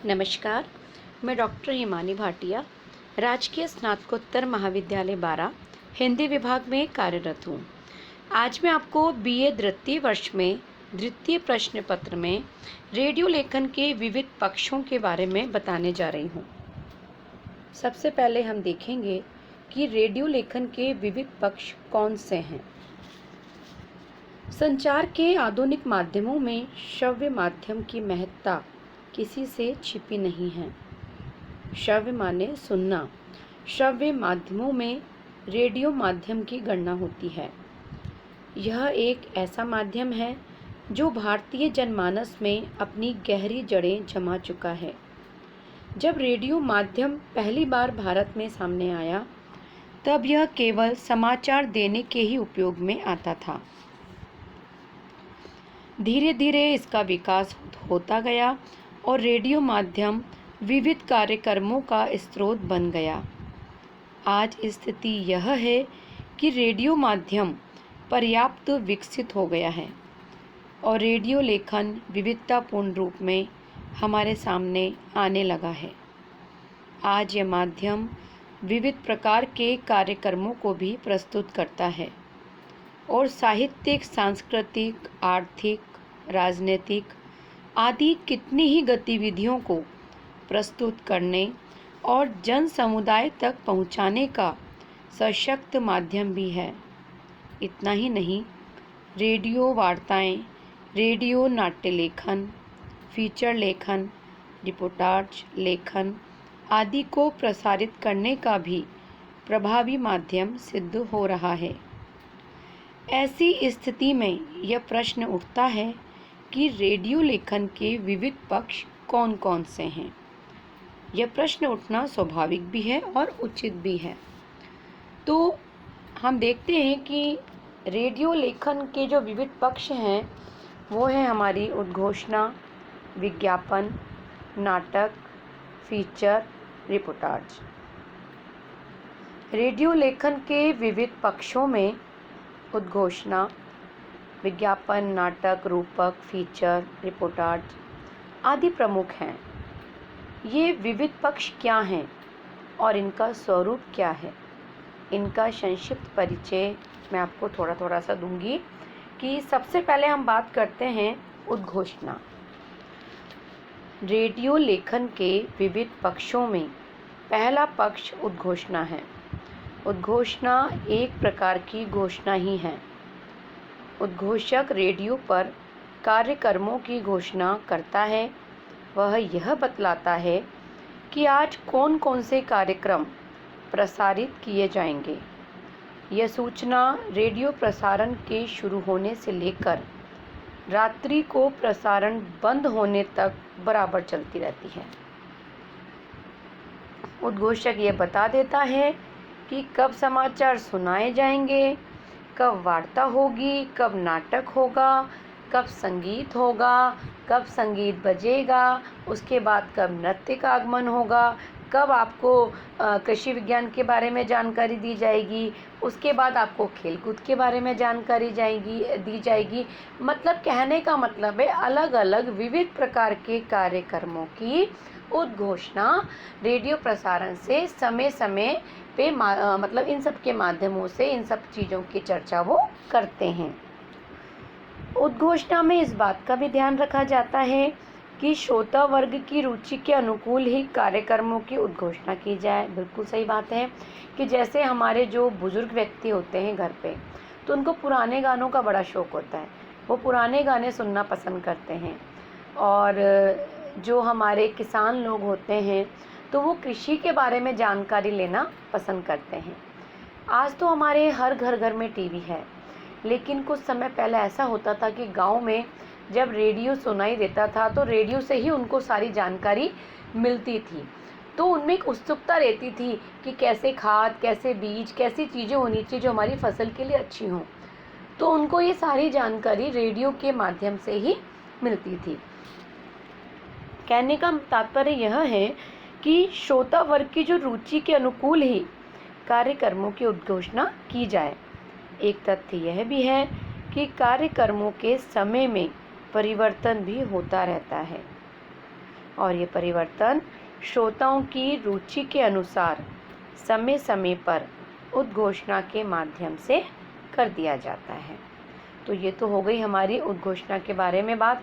नमस्कार, मैं डॉक्टर हिमानी भाटिया, राजकीय स्नातकोत्तर महाविद्यालय बारा, हिंदी विभाग में कार्यरत हूँ। आज मैं आपको बीए द्वितीय वर्ष में द्वितीय प्रश्न पत्र में रेडियो लेखन के विविध पक्षों के बारे में बताने जा रही हूँ। सबसे पहले हम देखेंगे कि रेडियो लेखन के विविध पक्ष कौन से हैं। संचार के आधुनिक माध्यमों में श्रव्य माध्यम की महत्ता किसी से छिपी नहीं है। श्रव्य माने सुनना। श्रव्य माध्यमों में रेडियो माध्यम की गणना होती है। यह एक ऐसा माध्यम है जो भारतीय जनमानस में अपनी गहरी जड़ें जमा चुका है। जब रेडियो माध्यम पहली बार भारत में सामने आया, तब यह केवल समाचार देने के ही उपयोग में आता था। धीरे धीरे इसका विकास होता गया और रेडियो माध्यम विविध कार्यक्रमों का स्रोत बन गया। आज स्थिति यह है कि रेडियो माध्यम पर्याप्त विकसित हो गया है और रेडियो लेखन विविधतापूर्ण रूप में हमारे सामने आने लगा है। आज यह माध्यम विविध प्रकार के कार्यक्रमों को भी प्रस्तुत करता है और साहित्यिक, सांस्कृतिक, आर्थिक, राजनीतिक आदि कितनी ही गतिविधियों को प्रस्तुत करने और जन समुदाय तक पहुंचाने का सशक्त माध्यम भी है। इतना ही नहीं, रेडियो वार्ताएं, रेडियो नाट्य लेखन, फीचर लेखन, रिपोर्टाज लेखन आदि को प्रसारित करने का भी प्रभावी माध्यम सिद्ध हो रहा है। ऐसी स्थिति में यह प्रश्न उठता है कि रेडियो लेखन के विविध पक्ष कौन कौन से हैं। यह प्रश्न उठना स्वाभाविक भी है और उचित भी है। तो हम देखते हैं कि रेडियो लेखन के जो विविध पक्ष हैं वो है हमारी उद्घोषणा, विज्ञापन, नाटक, फीचर, रिपोर्टाज। रेडियो लेखन के विविध पक्षों में उद्घोषणा, विज्ञापन, नाटक, रूपक, फीचर, रिपोर्टाज आदि प्रमुख हैं। ये विविध पक्ष क्या हैं और इनका स्वरूप क्या है, इनका संक्षिप्त परिचय मैं आपको थोड़ा सा दूंगी। कि सबसे पहले हम बात करते हैं उद्घोषणा। रेडियो लेखन के विविध पक्षों में पहला पक्ष उद्घोषणा है। उद्घोषणा एक प्रकार की घोषणा ही है। उद्घोषक रेडियो पर कार्यक्रमों की घोषणा करता है। वह यह बतलाता है कि आज कौन कौन से कार्यक्रम प्रसारित किए जाएंगे। यह सूचना रेडियो प्रसारण के शुरू होने से लेकर रात्रि को प्रसारण बंद होने तक बराबर चलती रहती है। उद्घोषक यह बता देता है कि कब समाचार सुनाए जाएंगे, कब वार्ता होगी, कब नाटक होगा, कब संगीत होगा, कब संगीत बजेगा, उसके बाद कब नृत्य का आगमन होगा, कब आपको कृषि विज्ञान के बारे में जानकारी दी जाएगी, उसके बाद आपको खेलकूद के बारे में जानकारी दी जाएगी। मतलब कहने का मतलब है अलग अलग विविध प्रकार के कार्यक्रमों की उद्घोषणा रेडियो प्रसारण से समय समय पे मतलब इन सब के माध्यमों से इन सब चीज़ों की चर्चा वो करते हैं। उद्घोषणा में इस बात का भी ध्यान रखा जाता है कि श्रोता वर्ग की रुचि के अनुकूल ही कार्यक्रमों की उद्घोषणा की जाए। बिल्कुल सही बात है कि जैसे हमारे जो बुजुर्ग व्यक्ति होते हैं घर पे, तो उनको पुराने गानों का बड़ा शौक़ होता है। वो पुराने गाने सुनना पसंद करते हैं। और जो हमारे किसान लोग होते हैं तो वो कृषि के बारे में जानकारी लेना पसंद करते हैं। आज तो हमारे हर घर में टीवी है, लेकिन कुछ समय पहले ऐसा होता था कि गांव में जब रेडियो सुनाई देता था तो रेडियो से ही उनको सारी जानकारी मिलती थी। तो उनमें एक उत्सुकता रहती थी कि कैसे खाद, कैसे बीज, कैसी चीज़ें होनी चाहिए जो हमारी फसल के लिए अच्छी हों। तो उनको ये सारी जानकारी रेडियो के माध्यम से ही मिलती थी। कहने का तात्पर्य यह है कि श्रोता वर्ग की जो रुचि के अनुकूल ही कार्यक्रमों की उद्घोषणा की जाए। एक तथ्य यह भी है कि कार्यक्रमों के समय में परिवर्तन भी होता रहता है और ये परिवर्तन श्रोताओं की रुचि के अनुसार समय समय पर उद्घोषणा के माध्यम से कर दिया जाता है। तो ये तो हो गई हमारी उद्घोषणा के बारे में बात।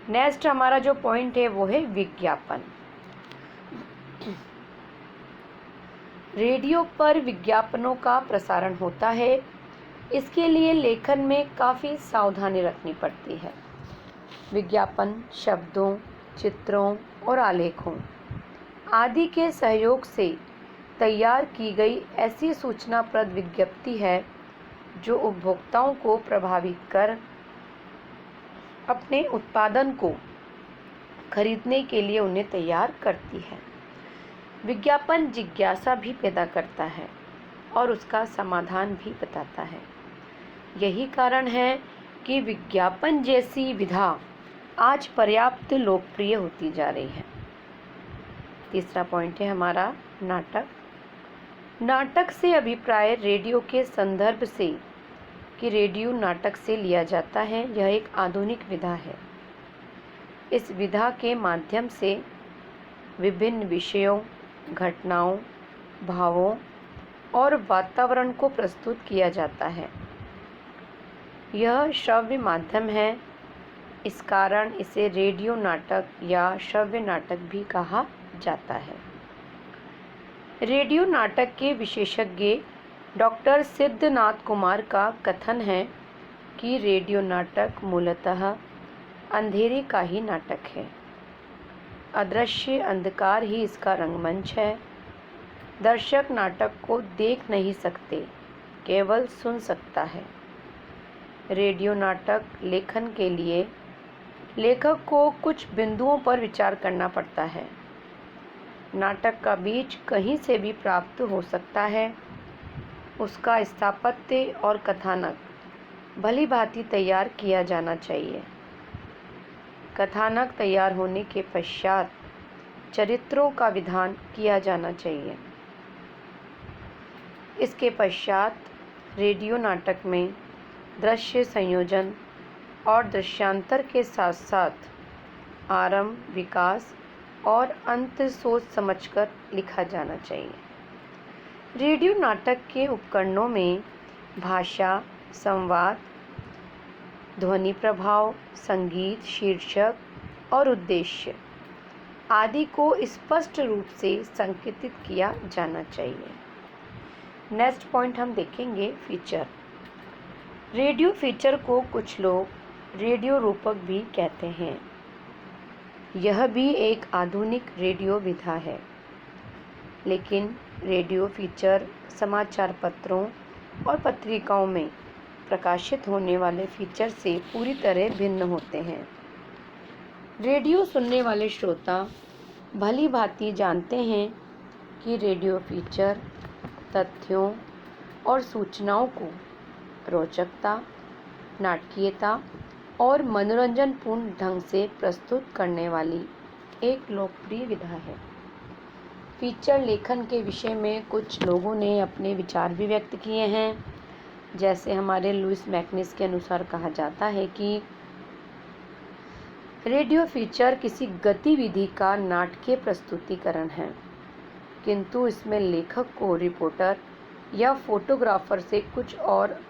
नेक्स्ट हमारा जो पॉइंट है वो है विज्ञापन। रेडियो पर विज्ञापनों का प्रसारण होता है। इसके लिए लेखन में काफ़ी सावधानी रखनी पड़ती है। विज्ञापन शब्दों, चित्रों और आलेखों आदि के सहयोग से तैयार की गई ऐसी सूचनाप्रद विज्ञप्ति है जो उपभोक्ताओं को प्रभावित कर अपने उत्पादन को खरीदने के लिए उन्हें तैयार करती है। विज्ञापन जिज्ञासा भी पैदा करता है और उसका समाधान भी बताता है। यही कारण है कि विज्ञापन जैसी विधा आज पर्याप्त लोकप्रिय होती जा रही है। तीसरा पॉइंट है हमारा नाटक। नाटक से अभिप्राय रेडियो के संदर्भ से कि रेडियो नाटक से लिया जाता है। यह एक आधुनिक विधा है। इस विधा के माध्यम से विभिन्न विषयों, घटनाओं, भावों और वातावरण को प्रस्तुत किया जाता है। यह श्रव्य माध्यम है, इस कारण इसे रेडियो नाटक या श्रव्य नाटक भी कहा जाता है। रेडियो नाटक के विशेषज्ञ डॉक्टर सिद्धनाथ कुमार का कथन है कि रेडियो नाटक मूलतः अंधेरे का ही नाटक है। अदृश्य अंधकार ही इसका रंगमंच है। दर्शक नाटक को देख नहीं सकते, केवल सुन सकता है। रेडियो नाटक लेखन के लिए लेखक को कुछ बिंदुओं पर विचार करना पड़ता है। नाटक का बीज कहीं से भी प्राप्त हो सकता है। उसका स्थापत्य और कथानक भली भांति तैयार किया जाना चाहिए। कथानक तैयार होने के पश्चात चरित्रों का विधान किया जाना चाहिए। इसके पश्चात रेडियो नाटक में दृश्य संयोजन और दृश्यांतर के साथ साथ आरंभ, विकास और अंत सोच समझकर लिखा जाना चाहिए। रेडियो नाटक के उपकरणों में भाषा, संवाद, ध्वनि प्रभाव, संगीत, शीर्षक और उद्देश्य आदि को स्पष्ट रूप से संकेतित किया जाना चाहिए। नेक्स्ट पॉइंट हम देखेंगे फीचर। रेडियो फीचर को कुछ लोग रेडियो रूपक भी कहते हैं। यह भी एक आधुनिक रेडियो विधा है, लेकिन रेडियो फीचर समाचार पत्रों और पत्रिकाओं में प्रकाशित होने वाले फीचर से पूरी तरह भिन्न होते हैं। रेडियो सुनने वाले श्रोता भली भांति जानते हैं कि रेडियो फीचर तथ्यों और सूचनाओं को रोचकता, नाटकीयता और मनोरंजनपूर्ण ढंग से प्रस्तुत करने वाली एक लोकप्रिय विधा है। फीचर लेखन के विषय में कुछ लोगों ने अपने विचार भी व्यक्त किए हैं। जैसे हमारे लुइस मैकनिस के अनुसार कहा जाता है कि रेडियो फीचर किसी गतिविधि का नाटकीय प्रस्तुतिकरण है, किंतु इसमें लेखक को रिपोर्टर या फोटोग्राफर से कुछ और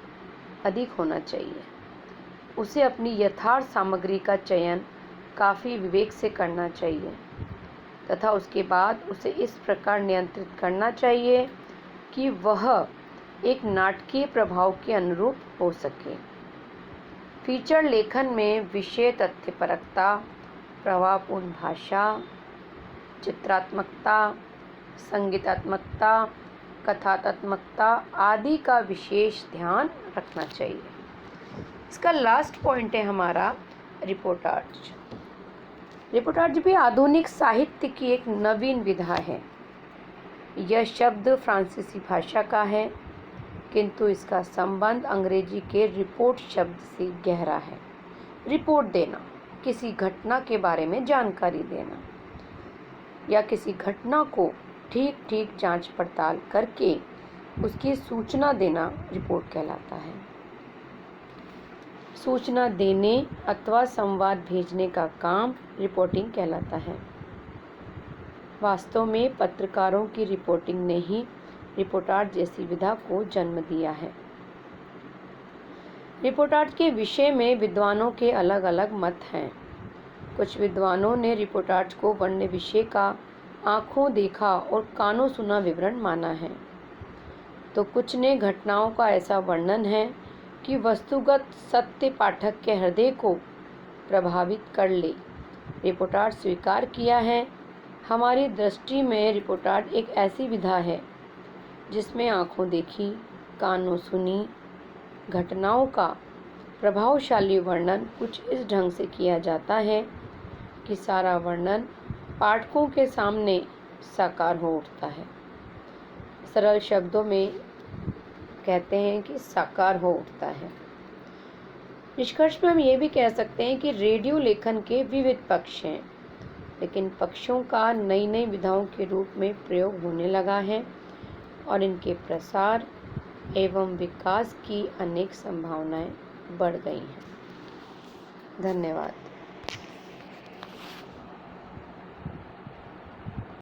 अधिक होना चाहिए। उसे अपनी यथार्थ सामग्री का चयन काफ़ी विवेक से करना चाहिए तथा उसके बाद उसे इस प्रकार नियंत्रित करना चाहिए कि वह एक नाटकीय प्रभाव के अनुरूप हो सके। फीचर लेखन में विषय तथ्यपरकता, प्रभावपूर्ण भाषा, चित्रात्मकता, संगीतात्मकता, कथात्मकता आदि का विशेष ध्यान रखना चाहिए। इसका लास्ट पॉइंट है हमारा रिपोर्टाज। रिपोर्टाज भी आधुनिक साहित्य की एक नवीन विधा है। यह शब्द फ्रांसीसी भाषा का है, किंतु इसका संबंध अंग्रेजी के रिपोर्ट शब्द से गहरा है। रिपोर्ट देना, किसी घटना के बारे में जानकारी देना या किसी घटना को ठीक ठीक जांच पड़ताल करके उसकी सूचना देना रिपोर्ट कहलाता है। सूचना देने अथवा संवाद भेजने का काम रिपोर्टिंग कहलाता है। वास्तव में पत्रकारों की रिपोर्टिंग ने ही रिपोर्टाज जैसी विधा को जन्म दिया है। रिपोर्टाज के विषय में विद्वानों के अलग अलग मत हैं। कुछ विद्वानों ने रिपोर्टाज को वर्ण्य विषय का आँखों देखा और कानों सुना विवरण माना है, तो कुछ ने घटनाओं का ऐसा वर्णन है कि वस्तुगत सत्य पाठक के हृदय को प्रभावित कर ले, रिपोर्टाज स्वीकार किया है। हमारी दृष्टि में रिपोर्टाज एक ऐसी विधा है जिसमें आँखों देखी, कानों सुनी घटनाओं का प्रभावशाली वर्णन कुछ इस ढंग से किया जाता है कि सारा वर्णन पाठकों के सामने साकार हो उठता है। सरल शब्दों में कहते हैं कि साकार हो उठता है। निष्कर्ष में हम ये भी कह सकते हैं कि रेडियो लेखन के विविध पक्ष हैं, लेकिन पक्षों का नई नई विधाओं के रूप में प्रयोग होने लगा है और इनके प्रसार एवं विकास की अनेक संभावनाएं बढ़ गई हैं। धन्यवाद।